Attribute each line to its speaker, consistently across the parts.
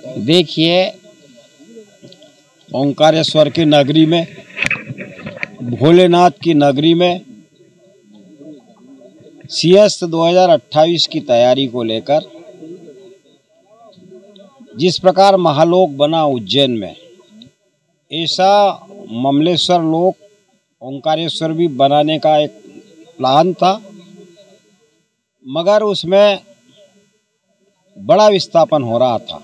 Speaker 1: देखिए, ओंकारेश्वर की नगरी में, भोलेनाथ की नगरी में CS 2028 की तैयारी को लेकर जिस प्रकार महालोक बना उज्जैन में, ऐसा ममलेश्वर लोक ओंकारेश्वर भी बनाने का एक प्लान था, मगर उसमें बड़ा विस्थापन हो रहा था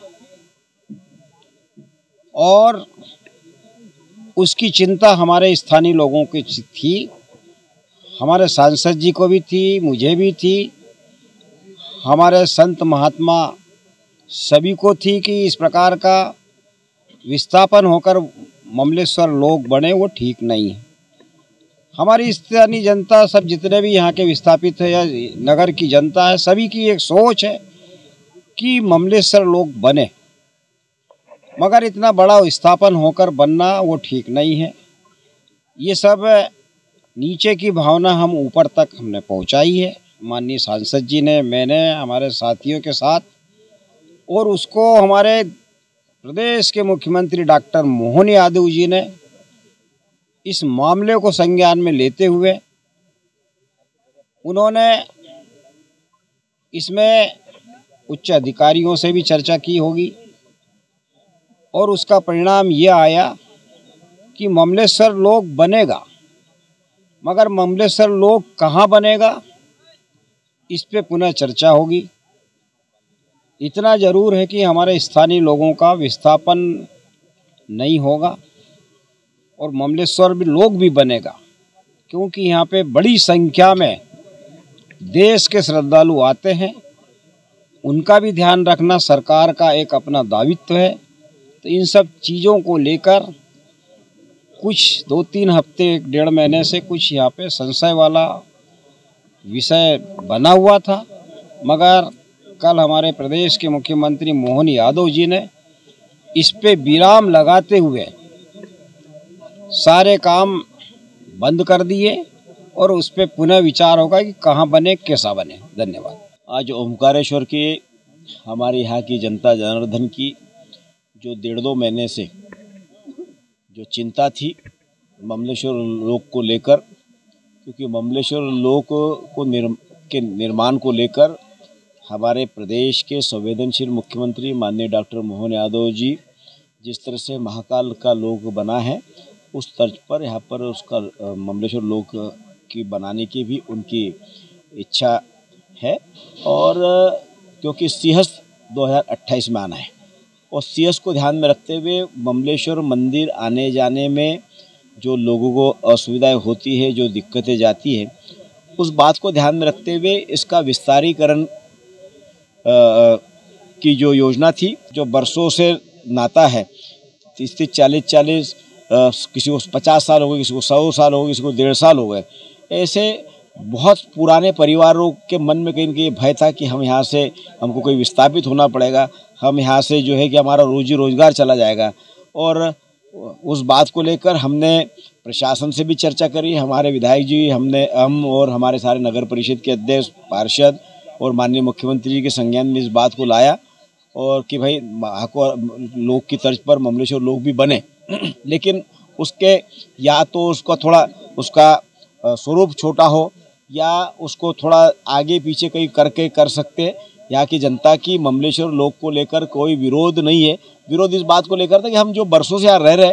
Speaker 1: और उसकी चिंता हमारे स्थानीय लोगों की थी, हमारे सांसद जी को भी थी, मुझे भी थी, हमारे संत महात्मा सभी को थी कि इस प्रकार का विस्थापन होकर ममलेश्वर लोक बने वो ठीक नहीं है। हमारी स्थानीय जनता, सब जितने भी यहाँ के विस्थापित है या नगर की जनता है, सभी की एक सोच है कि ममलेश्वर लोक बने, मगर इतना बड़ा विस्थापन होकर बनना वो ठीक नहीं है। ये सब नीचे की भावना हम ऊपर तक हमने पहुंचाई है, माननीय सांसद जी ने, मैंने, हमारे साथियों के साथ, और उसको हमारे प्रदेश के मुख्यमंत्री डॉक्टर मोहन यादव जी ने इस मामले को संज्ञान में लेते हुए उन्होंने इसमें उच्च अधिकारियों से भी चर्चा की होगी और उसका परिणाम ये आया कि ममलेश्वर लोक बनेगा, मगर ममलेश्वर लोक कहाँ बनेगा इस पे पुनः चर्चा होगी। इतना ज़रूर है कि हमारे स्थानीय लोगों का विस्थापन नहीं होगा और ममलेश्वर भी लोक भी बनेगा, क्योंकि यहाँ पे बड़ी संख्या में देश के श्रद्धालु आते हैं, उनका भी ध्यान रखना सरकार का एक अपना दायित्व है। तो इन सब चीज़ों को लेकर कुछ 2-3 हफ्ते, 1-1.5 महीने से कुछ यहाँ पे संशय वाला विषय बना हुआ था, मगर कल हमारे प्रदेश के मुख्यमंत्री मोहन यादव जी ने इस पे विराम लगाते हुए सारे काम बंद कर दिए और उस पे पुनः विचार होगा कि कहाँ बने, कैसा बने। धन्यवाद।
Speaker 2: आज ओंकारेश्वर की हमारे यहाँ की जनता जनार्दन की जो 1.5-2 महीने से जो चिंता थी ममलेश्वर लोक को लेकर, क्योंकि ममलेश्वर लोक को निर्माण को लेकर हमारे प्रदेश के संवेदनशील मुख्यमंत्री माननीय डॉक्टर मोहन यादव जी जिस तरह से महाकाल का लोक बना है, उस तर्ज पर यहाँ पर उसका ममलेश्वर लोक की बनाने की भी उनकी इच्छा है। और क्योंकि CS 2028 में आना है और CS को ध्यान में रखते हुए ममलेश्वर मंदिर आने जाने में जो लोगों को असुविधाएं होती है, जो दिक्कतें जाती है, उस बात को ध्यान में रखते हुए इसका विस्तारीकरण की जो योजना थी, जो बरसों से नाता है, 30-40 किसी को 50 साल हो गए, किसी को 100 साल हो गए, किसी को 1.5 साल हो गए, ऐसे बहुत पुराने परिवारों के मन में कहीं न कहीं भय था कि हम यहाँ से, हमको कोई विस्थापित होना पड़ेगा, हम यहाँ से जो है कि हमारा रोजी रोजगार चला जाएगा। और उस बात को लेकर हमने प्रशासन से भी चर्चा करी, हमारे विधायक जी, हम और हमारे सारे नगर परिषद के अध्यक्ष, पार्षद और माननीय मुख्यमंत्री जी के संज्ञान में इस बात को लाया और कि भाई लोक की तर्ज पर ममलेश्वर लोक भी बने, लेकिन उसके या तो उसका थोड़ा उसका स्वरूप छोटा हो या उसको थोड़ा आगे पीछे कहीं करके कर सकते। यहाँ की जनता की ममलेश्वर लोक को लेकर कोई विरोध नहीं है। विरोध इस बात को लेकर था कि हम जो बरसों से यहाँ रह रहे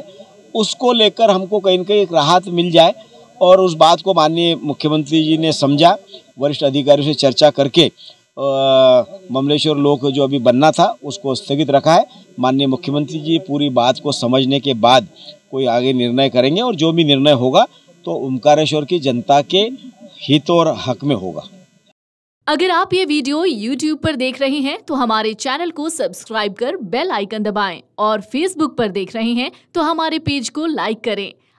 Speaker 2: उसको लेकर हमको कहीं न कहीं एक राहत मिल जाए, और उस बात को माननीय मुख्यमंत्री जी ने समझा, वरिष्ठ अधिकारियों से चर्चा करके ममलेश्वर लोक जो अभी बनना था उसको स्थगित रखा है। माननीय मुख्यमंत्री जी पूरी बात को समझने के बाद कोई आगे निर्णय करेंगे और जो भी निर्णय होगा तो ओंकारेश्वर की जनता के हित और हक में होगा।
Speaker 3: अगर आप ये वीडियो YouTube पर देख रहे हैं तो हमारे चैनल को सब्सक्राइब कर बेल आइकन दबाएं, और Facebook पर देख रहे हैं तो हमारे पेज को लाइक करें।